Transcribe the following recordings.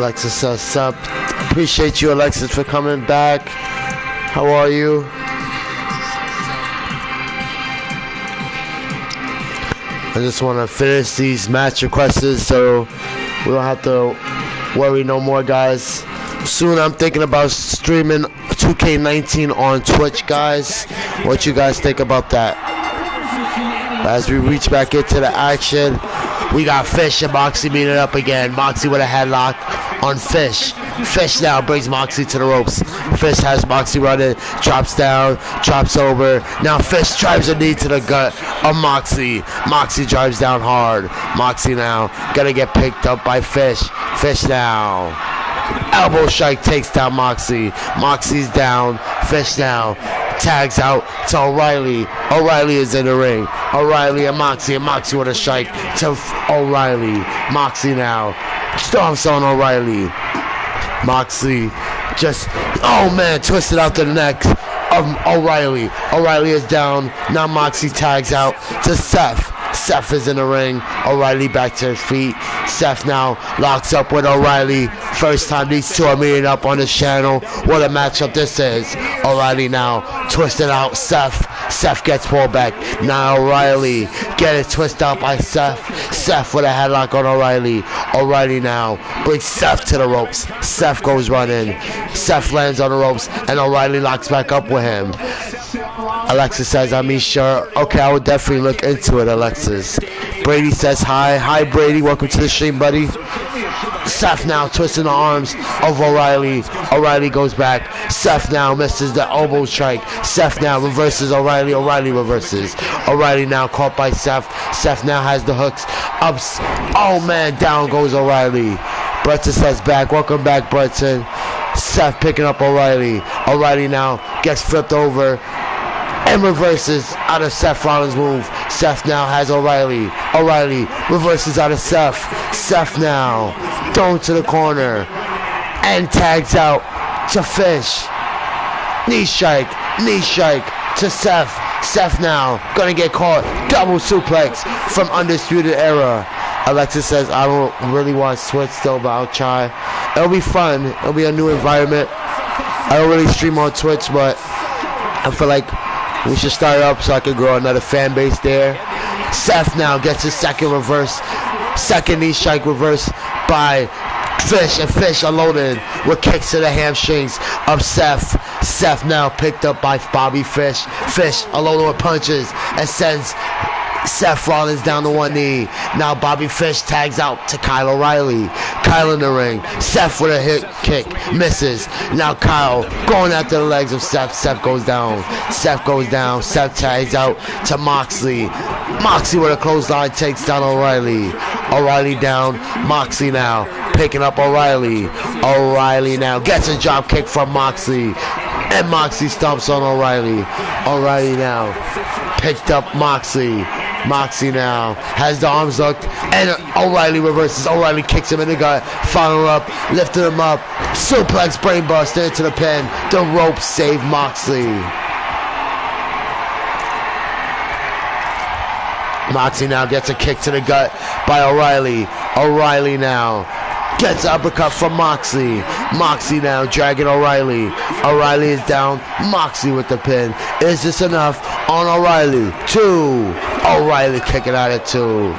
Alexis says sup. Appreciate you, Alexis, for coming back. How are you? I just want to finish these match requests so we don't have to worry no more, guys. Soon I'm thinking about streaming 2K19 on Twitch, guys. What you guys think about that? As we reach back into the action, we got Fish and Moxie meeting up again. Moxie with a headlock on Fish. Fish now brings Moxie to the ropes. Fish has Moxie running, drops down, drops over. Now Fish drives a knee to the gut of Moxie. Moxie drives down hard. Moxie now gonna get picked up by Fish. Fish now. Elbow strike takes down Moxie. Moxie's down. Fish now tags out to O'Reilly. O'Reilly is in the ring. O'Reilly and Moxie with a strike to O'Reilly. Moxie now stomps on O'Reilly. Moxie just, oh man, twisted out the neck of O'Reilly. O'Reilly is down. Now Moxie tags out to Seth. Seth is in the ring. O'Reilly back to his feet. Seth now locks up with O'Reilly. First time these two are meeting up on this channel. What a matchup this is. O'Reilly now twisted out Seth. Seth gets pulled back. Now O'Reilly getting twisted out by Seth. Seth with a headlock on O'Reilly. O'Reilly now brings Seth to the ropes. Seth goes running. Seth lands on the ropes and O'Reilly locks back up with him. Alexis says, I mean, sure. Okay, I would definitely look into it, Alexis. Brady says hi. Hi, Brady. Welcome to the stream, buddy. Seth now twisting the arms of O'Reilly. O'Reilly goes back. Seth now misses the elbow strike. Seth now reverses O'Reilly. O'Reilly reverses. O'Reilly now caught by Seth. Seth now has the hooks. Up. Oh, man. Down goes O'Reilly. Breton says back. Welcome back, Breton. Seth picking up O'Reilly. O'Reilly now gets flipped over and reverses out of Seth Rollins' move. Seth now has O'Reilly. O'Reilly reverses out of Seth. Seth now thrown to the corner and tags out to Fish. Knee strike to Seth. Seth now gonna get caught. Double suplex from Undisputed Era. Alexis says, I don't really want to switch still, but I'll try. It'll be fun. It'll be a new environment. I don't really stream on Twitch, but I feel like we should start up so I can grow another fan base there. Seth now gets his second knee strike reverse by Fish, and Fish unloaded with kicks to the hamstrings of Seth. Seth now picked up by Bobby Fish. Fish unloaded with punches and sends Seth Rollins down to one knee. Now Bobby Fish tags out to Kyle O'Reilly. Kyle in the ring. Seth with a hit kick. Misses. Now Kyle going after the legs of Seth. Seth goes down. Seth goes down. Seth tags out to Moxley. Moxley with a clothesline takes down O'Reilly. O'Reilly down. Moxley now picking up O'Reilly. O'Reilly now gets a drop kick from Moxley. And Moxley stomps on O'Reilly. O'Reilly now picked up Moxley. Moxley now has the arms hooked, and O'Reilly reverses. O'Reilly kicks him in the gut, follow up, lifted him up, suplex brainbuster into the pin. The rope saved Moxley. Moxley now gets a kick to the gut by O'Reilly. O'Reilly now gets an uppercut from Moxley. Moxley now dragging O'Reilly. O'Reilly is down. Moxley with the pin. Is this enough on O'Reilly? 2. O'Reilly kicking out at 2.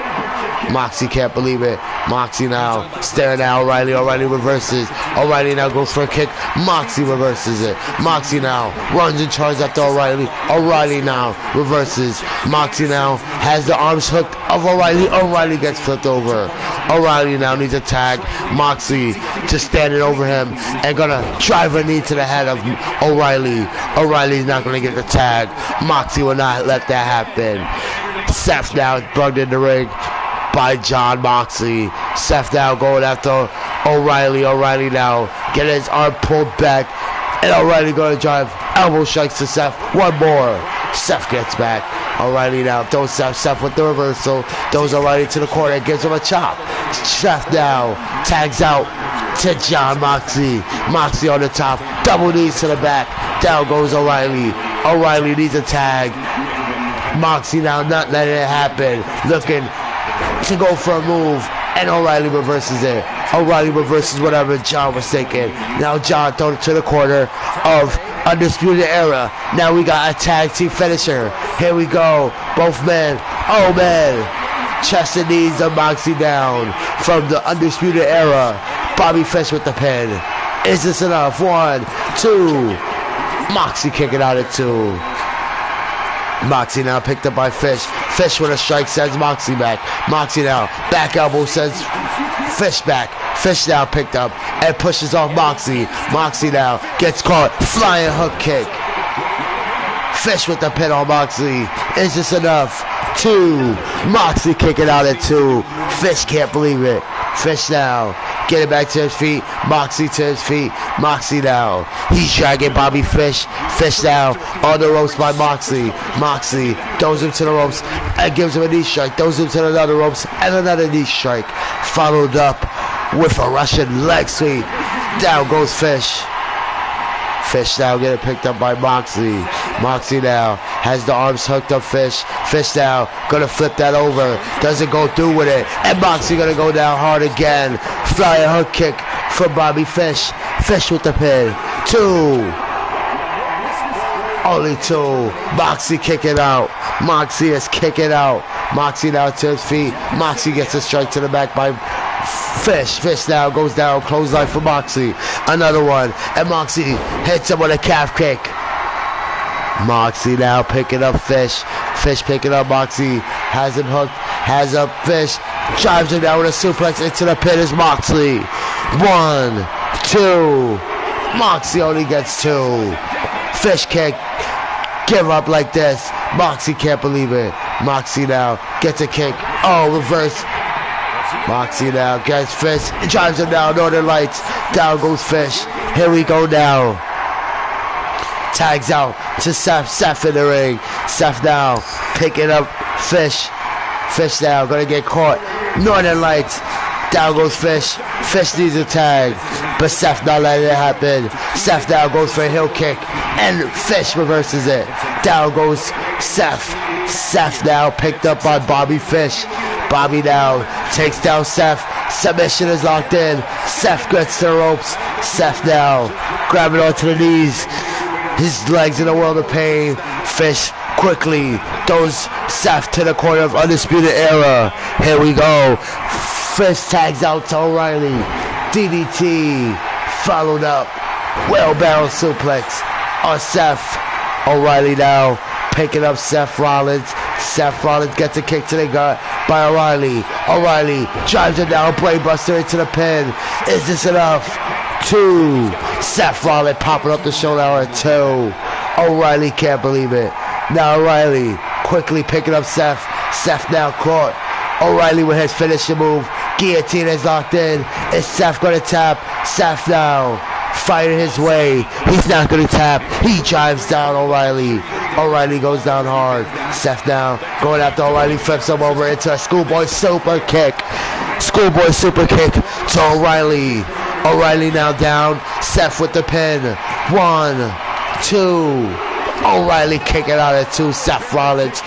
Moxley can't believe it. Moxley now staring at O'Reilly. O'Reilly reverses. O'Reilly now goes for a kick. Moxley reverses it. Moxley now runs and charges after O'Reilly. O'Reilly now reverses. Moxley now has the arms hooked of O'Reilly. O'Reilly gets flipped over. O'Reilly now needs a tag. Moxley just standing over him and gonna drive a knee to the head of O'Reilly. O'Reilly's not gonna get the tag. Moxley will not let that happen. Seth now bugged in the ring by John Moxley. Seth now going after O'Reilly. O'Reilly now getting his arm pulled back, and O'Reilly going to drive elbow strikes to Seth. One more. Seth gets back. O'Reilly now throws Seth with the reversal. Throws O'Reilly to the corner and gives him a chop. Seth now tags out to John Moxley. Moxley on the top. Double knees to the back. Down goes O'Reilly. O'Reilly needs a tag. Moxley now not letting it happen. Looking to go for a move, and O'Reilly reverses it. O'Reilly reverses whatever John was thinking. Now John throws it to the corner of Undisputed Era. Now we got a tag team finisher. Here we go. Both men. Oh man. Chest and knees of Moxie down from the Undisputed Era. Bobby Fish with the pin. Is this enough? 1, 2. Moxie kicking out at 2. Moxie now picked up by Fish. Fish with a strike sends Moxie back. Moxie now back elbow sends Fish back. Fish now picked up and pushes off Moxie. Moxie now gets caught. Flying hook kick. Fish with the pin on Moxie. Is this enough? 2. Moxie kicking out at 2. Fish can't believe it. Fish now getting back to his feet. Moxie to his feet. Moxie now. He's dragging Bobby Fish. Fish now on the ropes by Moxie. Moxie throws him to the ropes and gives him a knee strike. Throws him to another ropes and another knee strike. Followed up with a Russian leg sweep. Down goes Fish. Fish now getting picked up by Moxie. Moxie now has the arms hooked up Fish. Fish now gonna flip that over. Doesn't go through with it. And Moxie gonna go down hard again. Flying hook kick for Bobby Fish. Fish with the pin. 2. Only 2. Moxie kicking out. Moxie is kicking out. Moxie now to his feet. Moxie gets a strike to the back by Fish. Fish now goes down. Clothesline for Moxie. Another one. And Moxie hits him with a calf kick. Moxie now picking up Fish. Fish picking up Moxie. Has him hooked. Has up Fish. Drives him down with a suplex into the pin is Moxley. 1, 2. Moxie only gets 2. Fish can't give up like this. Moxie can't believe it. Moxie now gets a kick. Oh, reverse. Moxie now gets Fish. Drives him down. Northern Lights. Down goes Fish. Here we go now. Tags out to Seth. Seth in the ring. Seth now picking up Fish. Fish now gonna get caught. Northern Lights. Down goes Fish. Fish needs a tag, but Seth not letting it happen. Seth now goes for a heel kick, and Fish reverses it. Down goes Seth. Seth now picked up by Bobby Fish. Bobby now takes down Seth. Submission is locked in. Seth gets to the ropes. Seth now grabbing onto the knees. His legs in a world of pain. Fish quickly throws Seth to the corner of Undisputed Era. Here we go. Fish tags out to O'Reilly. DDT followed up. Well-balanced suplex on Seth. O'Reilly now picking up Seth Rollins. Seth Rollins gets a kick to the gut by O'Reilly. O'Reilly drives him down, brainbuster into the pin. Is this enough? 2. Seth Rollins popping up the shoulder at 2. O'Reilly can't believe it. Now O'Reilly quickly picking up Seth. Seth now caught. O'Reilly with his finishing move. Guillotine is locked in. Is Seth going to tap? Seth now fighting his way. He's not going to tap. He drives down O'Reilly. O'Reilly goes down hard. Seth now going after O'Reilly, flips him over into a schoolboy super kick. Schoolboy super kick to O'Reilly. O'Reilly now down. Seth with the pin. 1, 2. O'Reilly kicking out at 2. Seth Rollins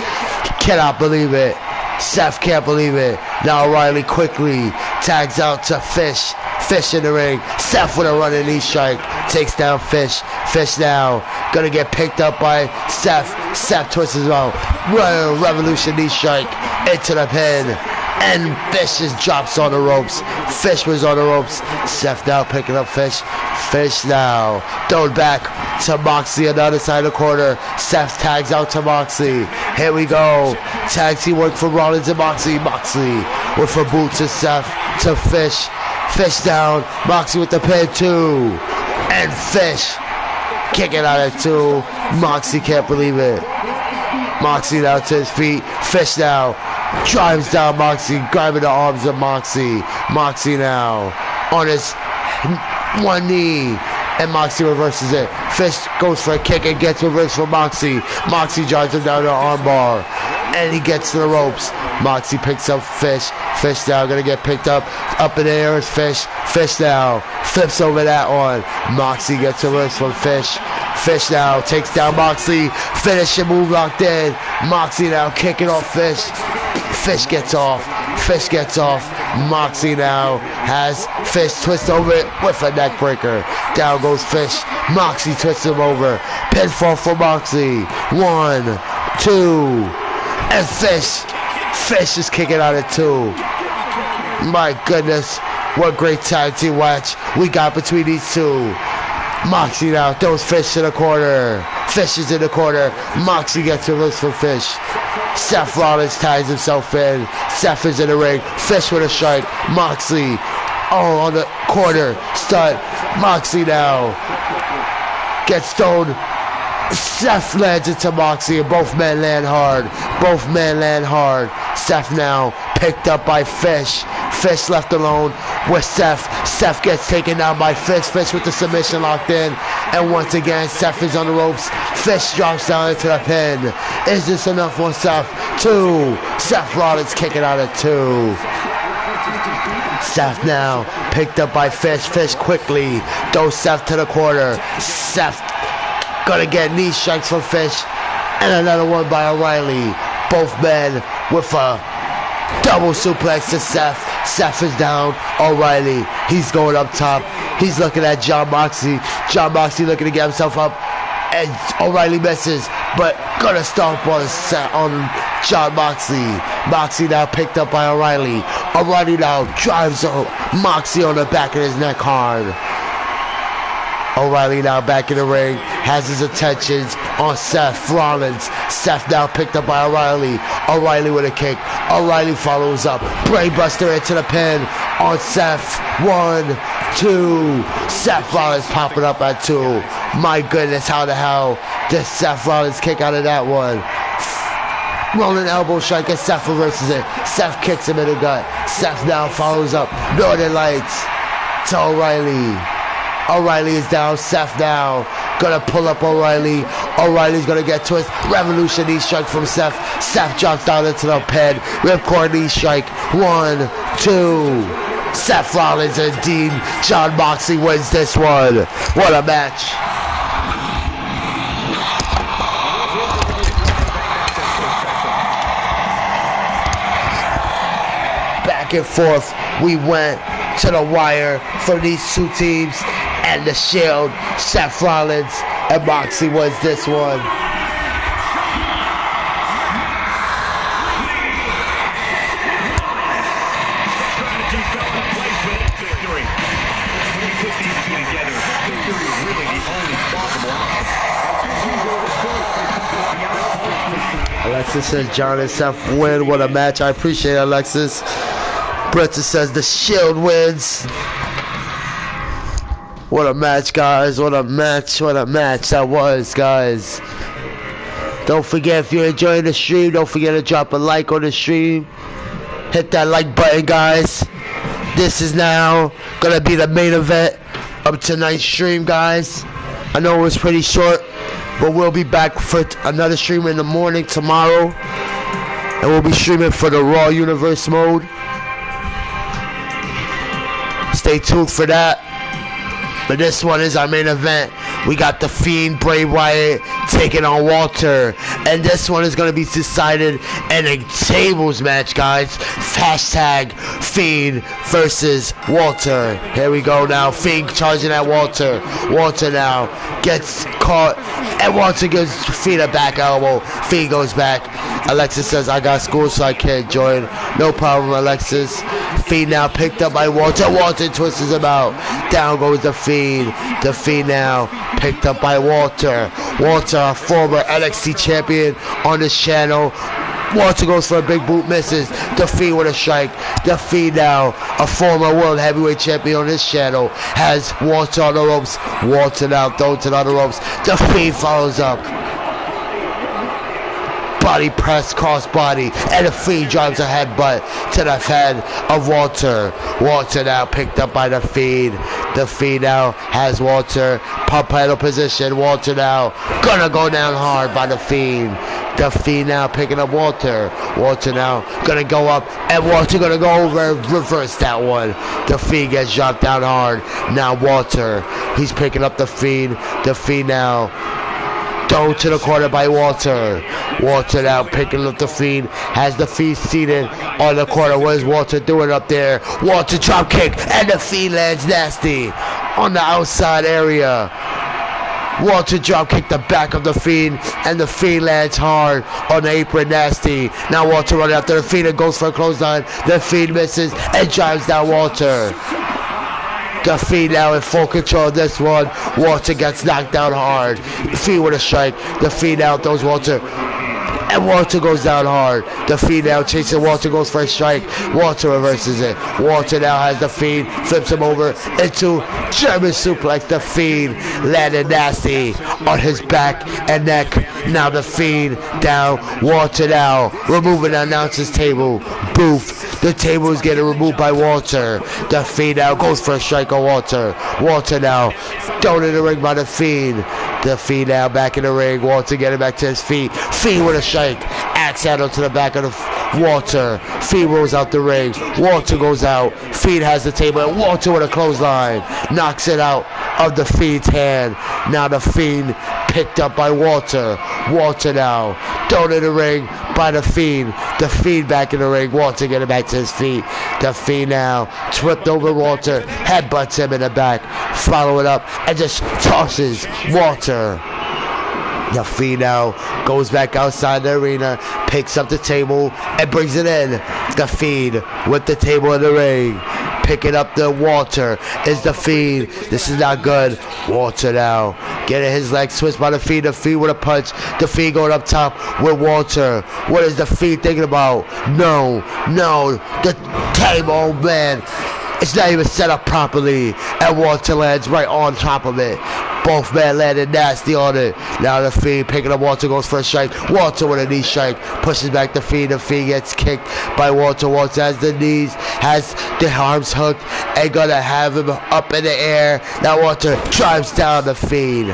cannot believe it. Seth can't believe it. Now O'Reilly quickly tags out to Fish. Fish in the ring. Seth with a running knee strike. Takes down Fish. Fish now gonna get picked up by Seth. Seth twists his mouth. Royal Revolution knee strike into the pin. And Fish just drops on the ropes. Fish was on the ropes. Seth now picking up Fish. Fish now thrown back to Moxley on the other side of the corner. Seth tags out to Moxley. Here we go. Tag team work for Rollins and Moxley. Moxley with a boot to Seth to Fish. Fish down. Moxley with the pin 2. And Fish kicking out at 2. Moxley can't believe it. Moxley now to his feet. Fish now drives down Moxley, grabbing the arms of Moxley. Moxley now on his one knee, and Moxley reverses it. Fish goes for a kick and gets reversed from Moxley. Moxley drives him down to the armbar, and he gets to the ropes. Moxley picks up Fish. Fish now gonna get picked up. Up in the air is Fish. Fish now flips over that one. Moxley gets reversed from Fish. Fish now takes down Moxley. Finishing move locked in. Moxley now kicking off Fish. Fish gets off. Fish gets off. Moxie now has Fish twist over it with a neck breaker. Down goes Fish. Moxie twists him over. Pinfall for Moxie. 1, 2, and Fish is kicking out at 2. My goodness, what great tag team match we got between these two. Moxie now throws Fish to the corner. Fish is in the corner. Moxie gets reversed from Fish. Seth Rollins ties himself in. Seth is in the ring. Fish with a strike. Moxie on the corner. Stud. Moxie now gets stoned. Seth lands into Moxie and both men land hard. Both men land hard. Seth now picked up by Fish. Fish left alone with Seth. Seth gets taken down by Fish. Fish with the submission locked in. And once again, Seth is on the ropes. Fish drops down into the pin. Is this enough for Seth? 2. Seth Rollins kicking out at 2. Seth now picked up by Fish. Fish quickly throws Seth to the corner. Seth gonna get knee strikes from Fish. And another one by O'Reilly. Both men with a double suplex to Seth. Seth is down. O'Reilly, he's going up top. He's looking at John Moxley. John Moxley looking to get himself up. And O'Reilly misses, but gonna stomp on John Moxley. Moxley now picked up by O'Reilly. O'Reilly now drives Moxley on the back of his neck hard. O'Reilly now back in the ring, has his attentions on Seth Rollins. Seth now picked up by O'Reilly. O'Reilly with a kick. O'Reilly follows up. Brainbuster into the pin on Seth. 1, 2. Seth Rollins popping up at 2. My goodness, how the hell did Seth Rollins kick out of that one? Rolling elbow strike and Seth reverses it. Seth kicks him in the gut. Seth now follows up. Northern Lights to O'Reilly. O'Reilly is down. Seth now gonna pull up O'Reilly. O'Reilly's gonna get to it. Revolution knee strike from Seth. Seth drops down into the pin. Ripcord knee strike. 1, 2. Seth Rollins and John Moxley wins this one. What a match. Back and forth we went to the wire for these two teams. And the Shield, Seth Rollins and Moxley wins this one. Alexis says John and Seth win. What a match. I appreciate it, Alexis. Bretta says the Shield wins. What a match, guys. What a match. What a match that was, guys. Don't forget, if you're enjoying the stream, don't forget to drop a like on the stream. Hit that like button, guys. This is now going to be the main event of tonight's stream, guys. I know it was pretty short, but we'll be back for another stream in the morning tomorrow. And we'll be streaming for the Raw Universe mode. Stay tuned for that. But this one is our main event. We got The Fiend, Bray Wyatt, taking on Walter. And this one is going to be decided in a tables match, guys. Hashtag Fiend versus Walter. Here we go now. Fiend charging at Walter. Walter now gets caught. And Walter gives Fiend a back elbow. Fiend goes back. Alexis says, I got school so I can't join. No problem, Alexis. Fiend now picked up by Walter. Walter twists him out. Down goes the Fiend. The Fiend now picked up by Walter. Walter, a former NXT champion on this channel. Walter goes for a big boot, misses. The Fiend with a strike. The Fiend now, a former world heavyweight champion on this channel, has Walter on the ropes. Walter now throws it on the ropes. The Fiend follows up. Body press, cross body, and the Fiend drives a headbutt to the head of Walter. Walter now picked up by the Fiend. The Fiend now has Walter, pump handle position. Walter now gonna go down hard by the Fiend. The Fiend now picking up Walter. Walter now gonna go up, and Walter gonna go over and reverse that one. The Fiend gets dropped down hard. Now Walter, he's picking up the Fiend. The Fiend now Thrown to the corner by Walter. Walter now picking up the Fiend. Has the Fiend seated on the corner. What is Walter doing up there? Walter drop kick. And the Fiend lands nasty on the outside area. Walter drop kick the back of the Fiend, and the Fiend lands hard on the apron, nasty. Now Walter running after the Fiend and goes for a clothesline. The Fiend misses and drives down Walter. The Fiend now in full control of this one. Walter gets knocked down hard. The Fiend with a strike. The Fiend now throws Walter. And Walter goes down hard. The Fiend now chasing Walter, goes for a strike. Walter reverses it. Walter now has the Fiend, flips him over into German suplex. The Fiend landed nasty on his back and neck. Now the Fiend down. Walter now removing the announcer's table. Boof. The table is getting removed by Walter. The Fiend now goes for a strike on Walter. Walter now thrown in the ring by the Fiend. The Fiend now back in the ring. Walter getting back to his feet. Fiend with a strike. Axe handle to the back of the Walter. Fiend rolls out the ring. Walter goes out. Fiend has the table. And Walter with a clothesline. Knocks it out of the Fiend's hand. Now the Fiend picked up by Walter. Walter now thrown in the ring by the Fiend. The Fiend back in the ring. Walter getting back to his feet. The Fiend now tripped over Walter. Headbutts him in the back. Follow it up and just tosses Walter. The Fiend now goes back outside the arena, picks up the table and brings it in. The Fiend with the table in the ring. Picking up the Walter is the Fiend. This is not good. Walter now getting his leg twisted by the Fiend. The Fiend with a punch. The Fiend going up top with Walter. What is the Fiend thinking about? No. The table, man. It's not even set up properly. And Walter lands right on top of it. Both men landed nasty on it. Now the Fiend picking up Walter, goes for a strike. Walter with a knee strike. Pushes back the Fiend. The Fiend gets kicked by Walter. Walter has the knees, has the arms hooked, and gonna have him up in the air. Now Walter drives down the Fiend.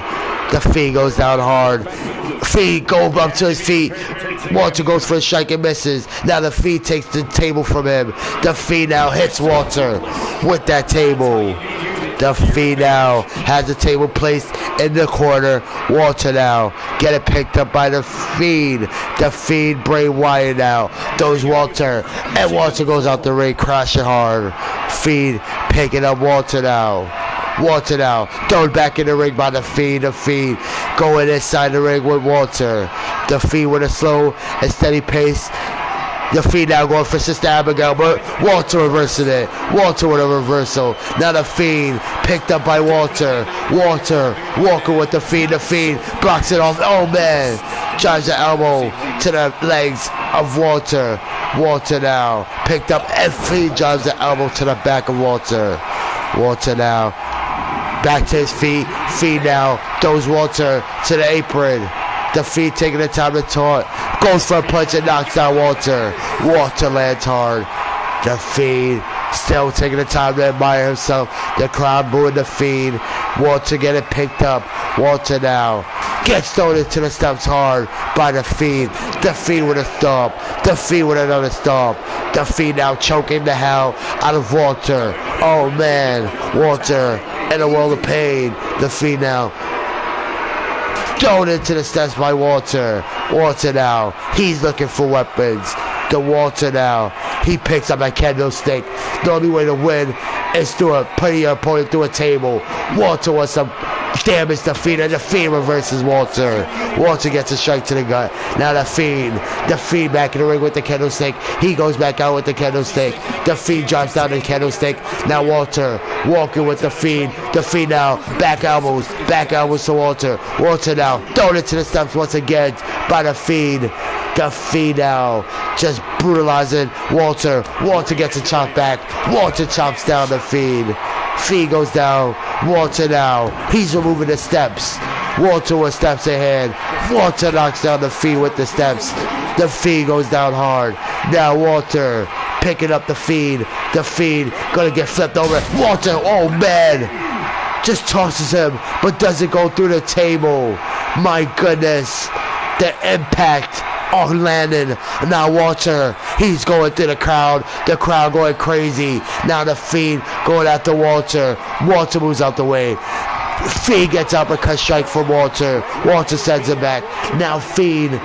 The Fiend goes down hard. Fiend goes up to his feet. Walter goes for a strike and misses. Now the Fiend takes the table from him. The Fiend now hits Walter with that table. The Fiend now has the table placed in the corner. Walter now get it picked up by the Fiend. The Fiend Bray Wyatt now throws Walter, and Walter goes out the ring crashing hard. Fiend picking up Walter now. Walter now thrown back in the ring by the Fiend. The Fiend going inside the ring with Walter. The Fiend with a slow and steady pace. The Fiend now going for Sister Abigail, but Walter reversing it. Walter with a reversal. Now the Fiend picked up by Walter. Walter walking with the Fiend. The Fiend blocks it off. Oh man. Drives the elbow to the legs of Walter. Walter now picked up and Fiend drives the elbow to the back of Walter. Walter now back to his feet. Fiend now throws Walter to the apron. The Fiend taking the time to taunt. Goes for a punch and knocks down Walter. Walter lands hard. The Fiend still taking the time to admire himself. The crowd booing the Fiend. Walter getting picked up. Walter now gets thrown into the steps hard by the Fiend. The Fiend with a stomp. The Fiend with another stomp. The Fiend now choking the hell out of Walter. Oh man. Walter in a world of pain. The Fiend now thrown into the steps by Walter. Walter now, he's looking for weapons. The Walter now, he picks up a candlestick. The only way to win is to put your opponent through a table. Walter wants to damage the Fiend, and the Fiend reverses Walter. Walter gets a strike to the gut. Now the Fiend back in the ring with the candlestick. He goes back out with the candlestick. The Fiend drops down the candlestick. Now Walter walking with the Fiend. The Fiend now back elbows to Walter. Walter now thrown into the steps once again by the Fiend. The Fiend now just brutalizing Walter. Walter gets a chop back. Walter chops down the Fiend. Fiend goes down. Walter now, he's removing the steps. Walter with steps ahead. Walter knocks down the Fiend with the steps. The Fiend goes down hard. Now Walter picking up the Fiend. The Fiend gonna get flipped over. Walter, oh man, just tosses him, but doesn't go through the table. My goodness, the impact on landing. Now Walter, he's going through the crowd going crazy. Now the Fiend going after Walter. Walter moves out the way. Fiend gets uppercut strike from Walter. Walter sends him back. Now Fiend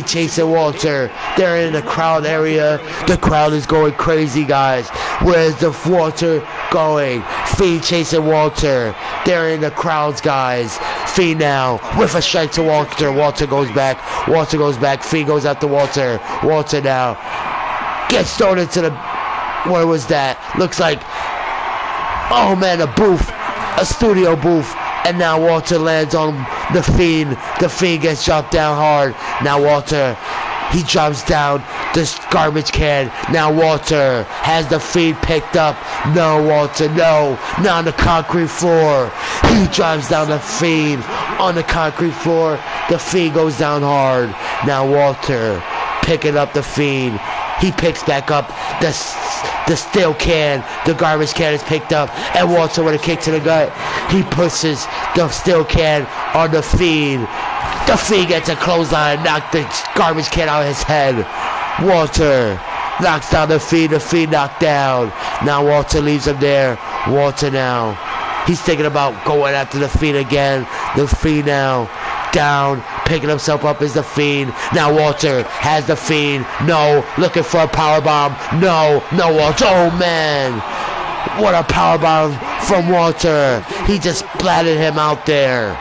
chasing Walter. They're in the crowd area. The crowd is going crazy, guys. Where's the Walter going? Fiend chasing Walter. They're in the crowds, guys. Fiend now with a strike to Walter. Walter goes back. Walter goes back. Fiend goes after Walter. Walter now gets thrown into the... What was that? Looks like... Oh man, a booth. A studio booth. And now Walter lands on the Fiend. The Fiend gets dropped down hard. Now Walter, he drops down this garbage can. Now Walter has the Fiend picked up. No, Walter, no. Now on the concrete floor. He drives down the Fiend on the concrete floor. The Fiend goes down hard. Now Walter picking up the Fiend. He picks back up the steel can. The garbage can is picked up. And Walter with a kick to the gut. He pushes the steel can on the Fiend. The Fiend gets a clothesline. Knocked the garbage can out of his head. Walter knocks down the Fiend. The Fiend knocked down. Now Walter leaves him there. Walter now. He's thinking about going after the Fiend again. The Fiend now down. Picking himself up as the Fiend. Now Walter has the Fiend. No. Looking for a powerbomb. No. No, Walter. Oh, man. What a powerbomb from Walter. He just splattered him out there.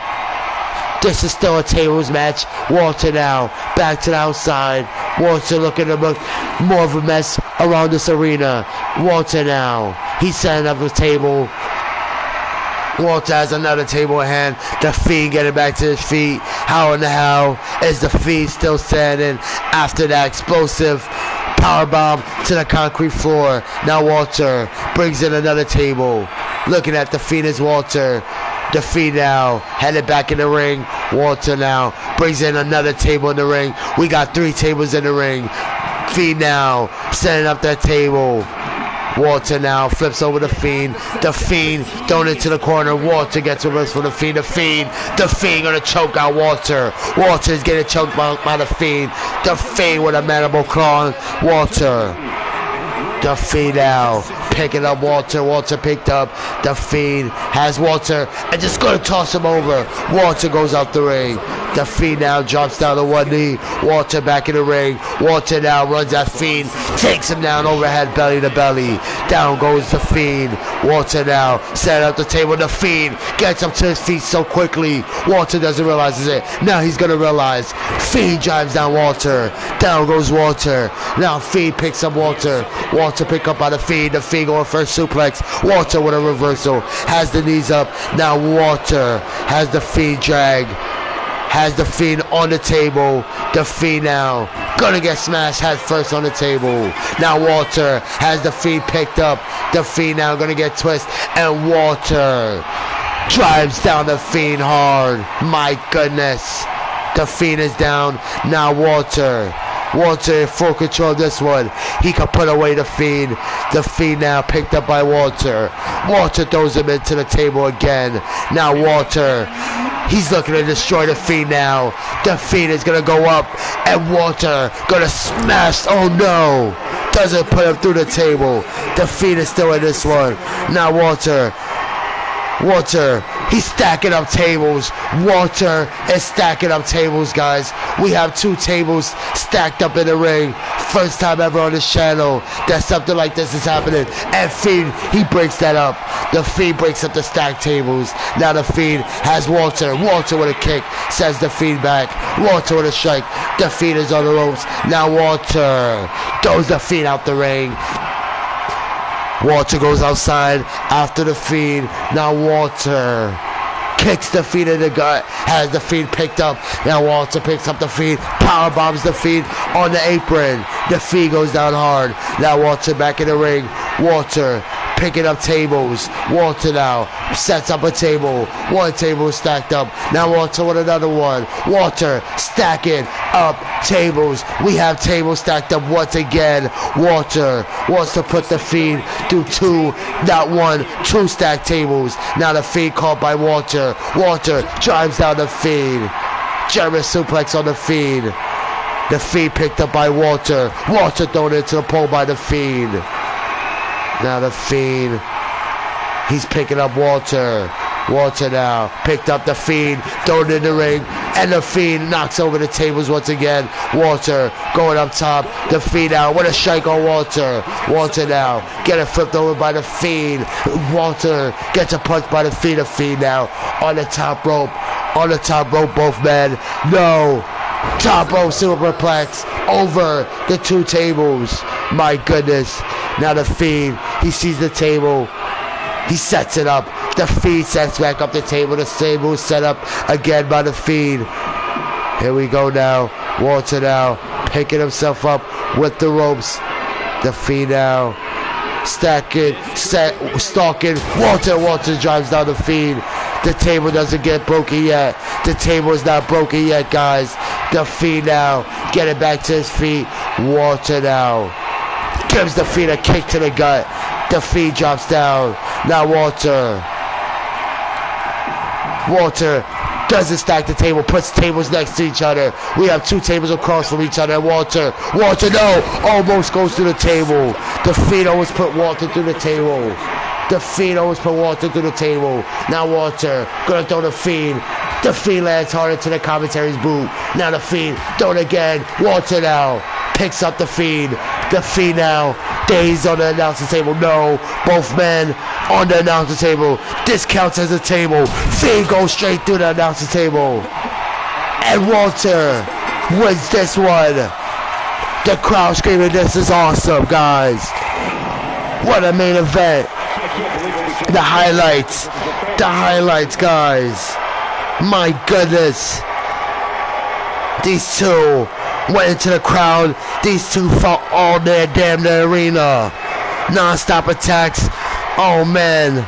This is still a tables match. Walter now back to the outside. Walter looking to look more of a mess around this arena. Walter now. He's setting up the table. Walter has another table in hand. The Fiend getting back to his feet. How in the hell is the Fiend still standing after that explosive powerbomb to the concrete floor? Now Walter brings in another table. Looking at the Fiend as Walter. The Fiend now headed back in the ring. Walter now brings in another table in the ring. We got 3 tables in the ring. Fiend now setting up that table. Walter now flips over the Fiend. The Fiend thrown into the corner. Walter gets a reverse for the Fiend. The Fiend gonna choke out Walter. Walter is getting choked by the Fiend. The Fiend with a mandible claw. Walter. The Fiend now picking up Walter. Walter picked up. The Fiend has Walter and just gonna toss him over. Walter goes out the ring. The Fiend now drops down to one knee. Walter back in the ring. Walter now runs that Fiend. Takes him down overhead, belly to belly. Down goes the Fiend. Walter now setting up the table. The Fiend gets up to his feet so quickly. Walter doesn't realize it. Now he's gonna realize. Fiend drives down Walter. Down goes Walter. Now Fiend picks up Walter. Walter pick up by the Fiend. The Fiend going for a suplex. Walter with a reversal. Has the knees up. Now Walter has the Fiend drag. Has the Fiend on the table. The Fiend now gonna get smashed head first on the table. Now Walter has the Fiend picked up. The Fiend now gonna get twisted. And Walter drives down the Fiend hard. My goodness. The Fiend is down. Now Walter in full control of this one. He can put away the Fiend. The Fiend now picked up by Walter. Walter throws him into the table again. Now Walter, he's looking to destroy the Fiend now. The Fiend is going to go up. And Walter going to smash. Oh no. Doesn't put him through the table. The Fiend is still in this one. Now Walter, he's stacking up tables. Walter is stacking up tables, guys. We have 2 tables stacked up in the ring. First time ever on this channel that something like this is happening. And Fiend, he breaks that up. The Fiend breaks up the stacked tables. Now the Fiend has Walter. Walter with a kick sends the Fiend back. Walter with a strike. The Fiend is on the ropes. Now Walter throws the Fiend out the ring. Walter goes outside after the Fiend. Now Walter kicks the Fiend in the gut. Has the Fiend picked up. Now Walter picks up the Fiend. Power bombs the Fiend on the apron. The Fiend goes down hard. Now Walter back in the ring. Walter picking up tables. Walter now sets up a table. 1 table stacked up. Now Walter with another one. Walter stacking up tables. We have tables stacked up once again. Walter wants to put the Fiend through 2, not 1, 2 stacked tables. Now the Fiend caught by Walter. Walter drives down the Fiend. German suplex on the Fiend. The Fiend picked up by Walter. Walter thrown into the pole by the Fiend. Now the Fiend, he's picking up Walter. Walter now picked up the Fiend, thrown in the ring, and the Fiend knocks over the tables once again. Walter going up top. The Fiend now. What a strike on Walter. Walter now getting flipped over by the Fiend. Walter gets a punch by the Fiend. The Fiend now on the top rope. On the top rope, both men. No. Top rope superplex over the two tables. My goodness. Now the Fiend, he sees the table. He sets it up. The Fiend sets back up the table. The table is set up again by the Fiend. Here we go now. Walter now picking himself up with the ropes. The Fiend now stalking. Walter drives down the Fiend. The table doesn't get broken yet. The table is not broken yet, guys. The Fiend now getting back to his feet. Walter now gives the Fiend a kick to the gut. The Fiend drops down. Now Walter doesn't stack the table, puts tables next to each other. We have two tables across from each other. Walter no, almost goes through the table. The Fiend almost put Walter through the table. The Fiend almost put Walter through the table. Now Walter gonna throw the Fiend. The Fiend lands hard into the commentary's boot. Now the Fiend throw it again. Walter now picks up the Fiend. The Fiend now dazed on the announcer table. No, both men on the announcer table. This counts as a table. Fiend goes straight through the announcer table. And Walter wins this one. The crowd screaming, this is awesome, guys. What a main event. The highlights, guys. My goodness. These two went into the crowd. These two fought all day damn the arena. Non-stop attacks. Oh man.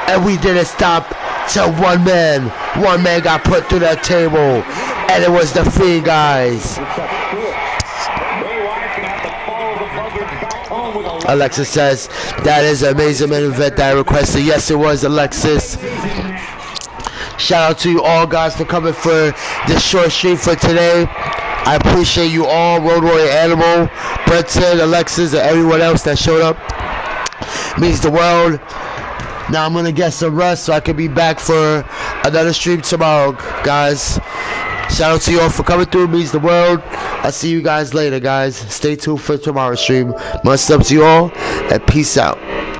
And we didn't stop till one man. One man got put through that table. And it was the Fiend, guys. Alexis says, that is an amazing main event that I requested. Yes, it was, Alexis. Shout out to you all, guys, for coming for this short stream for today. I appreciate you all, Road Warrior Animal, Brenton, Alexis, and everyone else that showed up. Means the world. Now I'm going to get some rest so I can be back for another stream tomorrow, guys. Shout out to you all for coming through. Means the world. I'll see you guys later, guys. Stay tuned for tomorrow's stream. Much love to you all, and peace out.